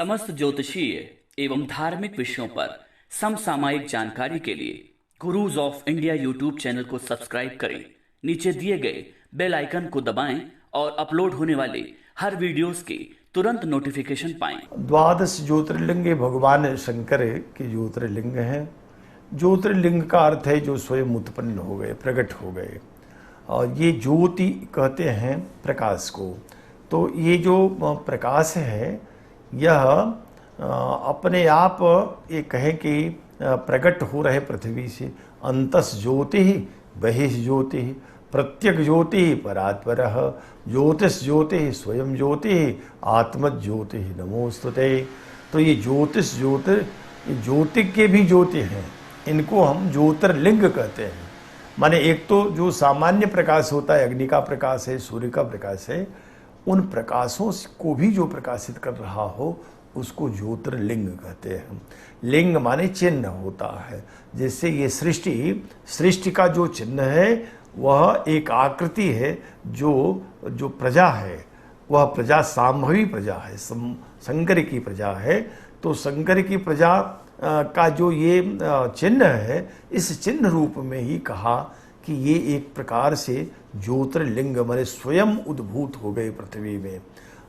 समस्त ज्योतिषीय एवं धार्मिक विषयों पर समसामयिक जानकारी के लिए gurus of India YouTube channel को सब्सक्राइब करें। नीचे दिए गए बेल आइकन को दबाएं और अपलोड होने वाले हर वीडियोस के तुरंत नोटिफिकेशन पाएं। द्वादश ज्योतिर्लिंग भगवान शंकर के ज्योतिर्लिंग हैं। ज्योतिर्लिंग का अर्थ है जो स्वयं उत्पन्न हो गए, प्रकट हो गए। और ये ज्योति कहते हैं प्रकाश को। तो ये जो प्रकाश है यह अपने आप ये कहें कि प्रकट हो रहे पृथ्वी से। अंतस ज्योति बहिष ज्योति प्रत्यक ज्योति परात्परः ज्योतिष ज्योति स्वयं ज्योति आत्म ज्योति नमोस्तुते। तो ये ज्योतिष ज्योति के भी ज्योति हैं, इनको हम ज्योतिर्लिंग कहते हैं। माने एक तो जो सामान्य प्रकाश होता है, अग्नि का प्रकाश है, सूर्य का प्रकाश है, उन प्रकाशों को भी जो प्रकाशित कर रहा हो उसको ज्योतिर्लिंग कहते हैं। लिंग माने चिन्ह होता है। जैसे ये सृष्टि का जो चिन्ह है वह एक आकृति है। जो प्रजा है वह प्रजा सांभवी प्रजा है, शंकर की प्रजा है। तो शंकर की प्रजा का जो ये चिन्ह है, इस चिन्ह रूप में ही कहा कि ये एक प्रकार से ज्योतिर्लिंग माने स्वयं उद्भूत हो गए पृथ्वी में।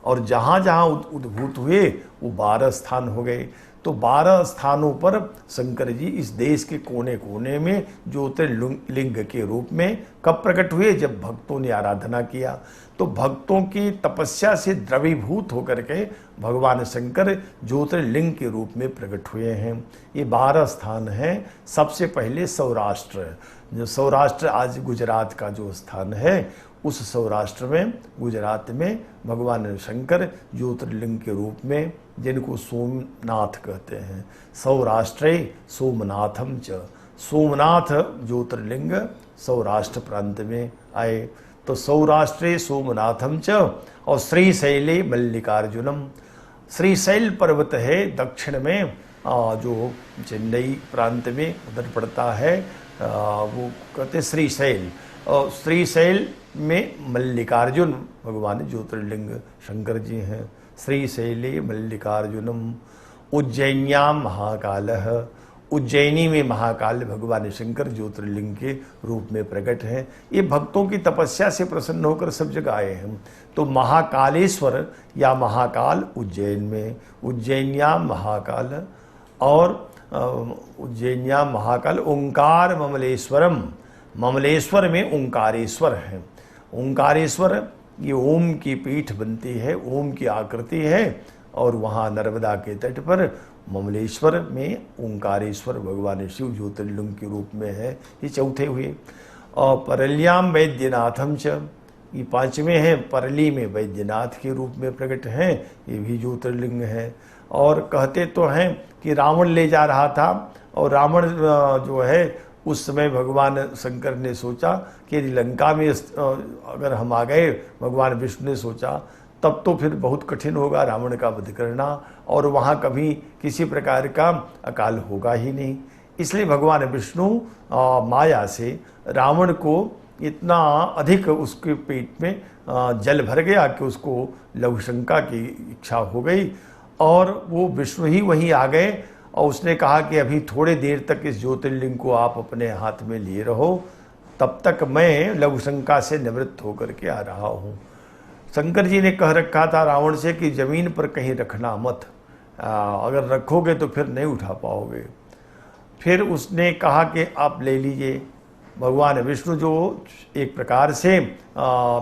और जहाँ जहाँ उद्भूत हुए वो 12 स्थान हो गए। तो 12 स्थानों पर शंकर जी इस देश के कोने कोने में ज्योतिर्लिंग के रूप में कब प्रकट हुए? जब भक्तों ने आराधना किया। तो भक्तों की तपस्या से द्रवीभूत होकर के भगवान शंकर ज्योतिर्लिंग के रूप में प्रकट हुए हैं। ये 12 स्थान हैं। सबसे पहले सौराष्ट्र, जो सौराष्ट्र आज गुजरात का जो स्थान है, उस सौराष्ट्र में, गुजरात में भगवान शंकर ज्योतिर्लिंग के रूप में, जिनको सोमनाथ कहते हैं, सौराष्ट्रे सोमनाथम च, सोमनाथ ज्योतिर्लिंग सौराष्ट्र प्रांत में आए। तो सौराष्ट्रे सोमनाथम च और श्रीशैले मल्लिकार्जुनम। श्रीशैल पर्वत है दक्षिण में, जो चेन्नई प्रांत में उधर पड़ता है, वो कहते श्रीशैल। और श्रीशैल में मल्लिकार्जुन भगवान ज्योतिर्लिंग शंकर जी हैं। श्रीशैले मल्लिकार्जुनम। उज्जैन्याम महाकालः, उज्जैनी में महाकाल भगवान शंकर ज्योतिर्लिंग के रूप में प्रकट हैं। ये भक्तों की तपस्या से प्रसन्न होकर सब जगह आए हैं। तो महाकालेश्वर या महाकाल उज्जैन में, उज्जैन्याम महाकाल। और उज्जैन्याम महाकाल। ओंकार ममलेश्वरम, ममलेश्वर में ओंकारेश्वर है। ओंकारेश्वर ये ओम की पीठ बनती है, ओम की आकृति है। और वहाँ नर्मदा के तट पर ममलेश्वर में ओंकारेश्वर भगवान शिव ज्योतिर्लिंग के रूप में है। ये चौथे हुए। और परल्याम वैद्यनाथम च, ये 5वें हैं। परली में वैद्यनाथ के रूप में प्रकट हैं, ये भी ज्योतिर्लिंग है। और कहते तो हैं कि रावण ले जा रहा था, और रावण जो है उस समय भगवान शंकर ने सोचा कि लंका में अगर हम आ गए, भगवान विष्णु ने सोचा, तब तो फिर बहुत कठिन होगा रावण का वध करना, और वहाँ कभी किसी प्रकार का अकाल होगा ही नहीं। इसलिए भगवान विष्णु माया से रावण को इतना अधिक उसके पेट में जल भर गया कि उसको लघुशंका की इच्छा हो गई। और वो विष्णु ही वहीं आ गए और उसने कहा कि अभी थोड़े देर तक इस ज्योतिर्लिंग को आप अपने हाथ में लिए रहो, तब तक मैं लघुशंका से निवृत्त होकर के आ रहा हूँ। शंकर जी ने कह रखा था रावण से कि जमीन पर कहीं रखना मत, अगर रखोगे तो फिर नहीं उठा पाओगे। फिर उसने कहा कि आप ले लीजिए। भगवान विष्णु जो एक प्रकार से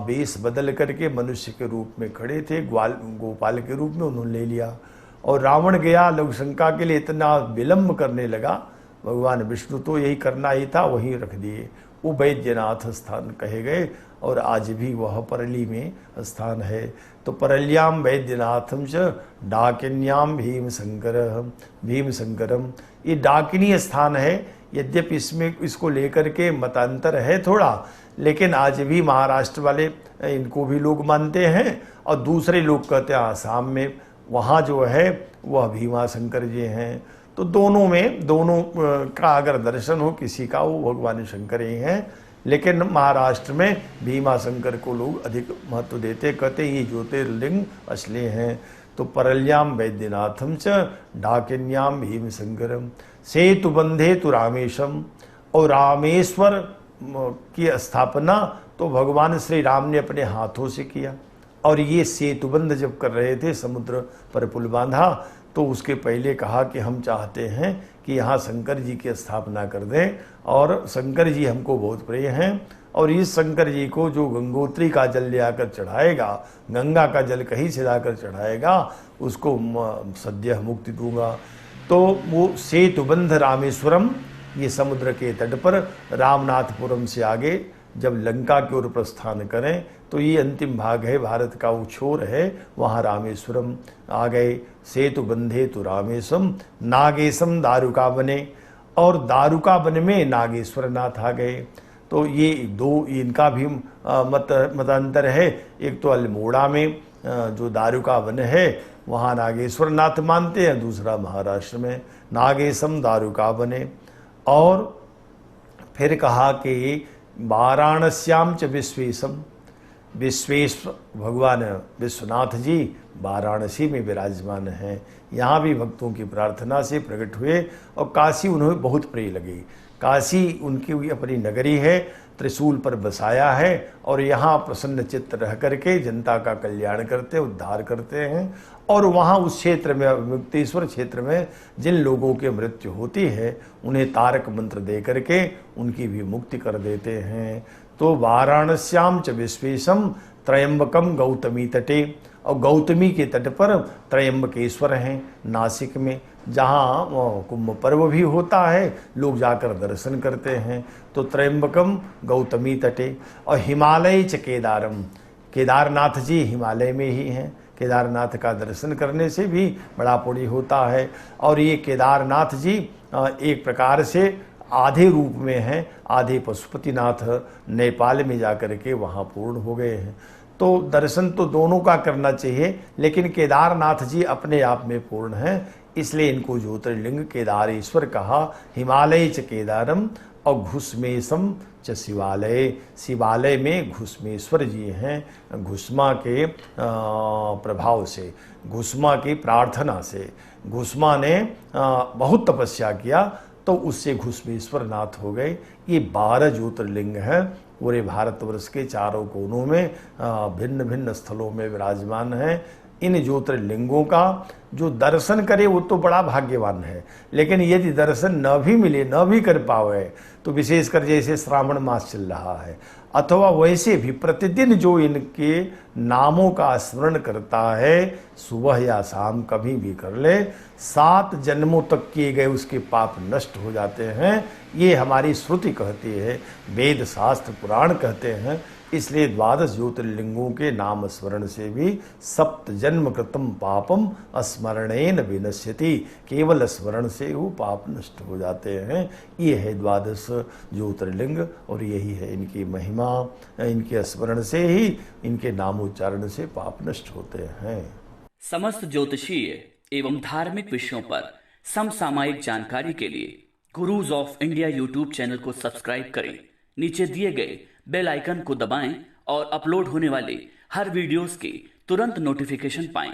वेश बदल करके मनुष्य के रूप में खड़े थे, गोपाल के रूप में, उन्होंने ले लिया। और रावण गया लघुशंका के लिए, इतना विलंब करने लगा। भगवान विष्णु तो यही करना ही था, वहीं रख दिए। वो वैद्यनाथ स्थान कहे गए, और आज भी वह परली में स्थान है। तो परल्याम वैद्यनाथम च डाकिन्याम भीमशंकरम। ये डाकिनी स्थान है। यद्यपि इसमें इसको लेकर के मतांतर है थोड़ा, लेकिन आज भी महाराष्ट्र वाले इनको भी लोग मानते हैं, और दूसरे लोग कहते हैं आसाम में वहाँ जो है वह भीमाशंकर जी हैं। तो दोनों का अगर दर्शन हो किसी का, वो भगवान शंकर ही हैं। लेकिन महाराष्ट्र में भीमाशंकर को लोग अधिक महत्व देते, कहते ये ज्योतिर्लिंग असली हैं। तो परल्याम वैद्यनाथम च डाकिन्याम भीमशंकरम सेतु बंधे तु रामेशम। और रामेश्वर की स्थापना तो भगवान श्री राम ने अपने हाथों से किया। और ये सेतुबंध जब कर रहे थे, समुद्र पर पुल बांधा, तो उसके पहले कहा कि हम चाहते हैं कि यहाँ शंकर जी की स्थापना कर दें, और शंकर जी हमको बहुत प्रिय हैं, और इस शंकर जी को जो गंगोत्री का जल ले आकर चढ़ाएगा, गंगा का जल कहीं से लाकर चढ़ाएगा, उसको सद्यः मुक्ति दूंगा। तो वो सेतुबंध रामेश्वरम, ये समुद्र के तट पर रामनाथपुरम से आगे जब लंका की ओर प्रस्थान करें तो ये अंतिम भाग है, भारत का वो छोर है, वहाँ रामेश्वरम आ गए। सेतु बंधे तो रामेशम नागेशम दारुका बने, और दारुका वन में नागेश्वर नाथ आ गए। तो ये दो, इनका भी मतांतर है। एक तो अल्मोड़ा में जो दारुका वन है वहाँ नागेश्वर नाथ मानते हैं, दूसरा महाराष्ट्र में नागेशम दारुका बने। और फिर कहा कि वाराणस्याम च विश्वेशम, विश्वेश्वर भगवान विश्वनाथ जी वाराणसी में विराजमान हैं। यहाँ भी भक्तों की प्रार्थना से प्रकट हुए, और काशी उन्हें बहुत प्रिय लगी। काशी उनकी अपनी नगरी है, त्रिशूल पर बसाया है, और यहाँ प्रसन्न चित्त रह करके जनता का कल्याण करते, उद्धार करते हैं। और वहाँ उस क्षेत्र में, मुक्तेश्वर क्षेत्र में जिन लोगों की मृत्यु होती है उन्हें तारक मंत्र दे करके उनकी भी मुक्ति कर देते हैं। तो वाराणस्याम च विश्वेशम त्रयंबकम गौतमी तटे, और गौतमी के तट पर त्रयंबकेश्वर हैं नासिक में, जहाँ कुंभ पर्व भी होता है, लोग जाकर दर्शन करते हैं। तो त्रयंबकम गौतमी तटे। और हिमालय च केदारम, केदारनाथ जी हिमालय में ही हैं, केदारनाथ का दर्शन करने से भी बड़ा पुण्य होता है। और ये केदारनाथ जी एक प्रकार से आधे रूप में हैं, आधे पशुपतिनाथ नेपाल में जाकर के वहाँ पूर्ण हो गए हैं। तो दर्शन तो दोनों का करना चाहिए, लेकिन केदारनाथ जी अपने आप में पूर्ण हैं, इसलिए इनको ज्योतिर्लिंग केदारेश्वर कहा। हिमालय च केदारम और घुस्मेशम च शिवालय, शिवालय में घुस्मेश्वर जी हैं। घुस्मा के प्रभाव से, घुस्मा की प्रार्थना से, घुस्मा ने बहुत तपस्या किया तो उससे घुस्मेश्वर नाथ हो गए। ये 12 ज्योतिर्लिंग हैं, पूरे भारतवर्ष के चारों कोनों में भिन्न भिन्न स्थलों में विराजमान हैं। इन ज्योतिर्लिंगों का जो दर्शन करे वो तो बड़ा भाग्यवान है, लेकिन यदि दर्शन न भी मिले, न भी कर पावे, तो विशेषकर जैसे श्रावण मास चल रहा है, अथवा वैसे भी प्रतिदिन जो इनके नामों का स्मरण करता है, सुबह या शाम कभी भी कर ले, 7 जन्मों तक किए गए उसके पाप नष्ट हो जाते हैं। ये हमारी श्रुति कहती है, वेद शास्त्र पुराण कहते हैं। इसलिए 12 ज्योतिर्लिंगों के नाम स्मरण से भी 7 जन्म कृतम पापम स्मरणेन विनश्यति, केवल स्मरण से वो पाप नष्ट हो जाते हैं। ये है 12 ज्योतिर्लिंग, और यही है इनकी महिमा। इनके स्मरण से ही, इनके नामोच्चारण से पाप नष्ट होते हैं। समस्त ज्योतिषीय एवं धार्मिक विषयों पर समसामयिक जानकारी के लिए gurus of India YouTube channel को सब्सक्राइब करें। नीचे दिए गए बेल आइकन को दबाएं और अपलोड होने वाले हर वीडियोस की तुरंत नोटिफिकेशन पाएं।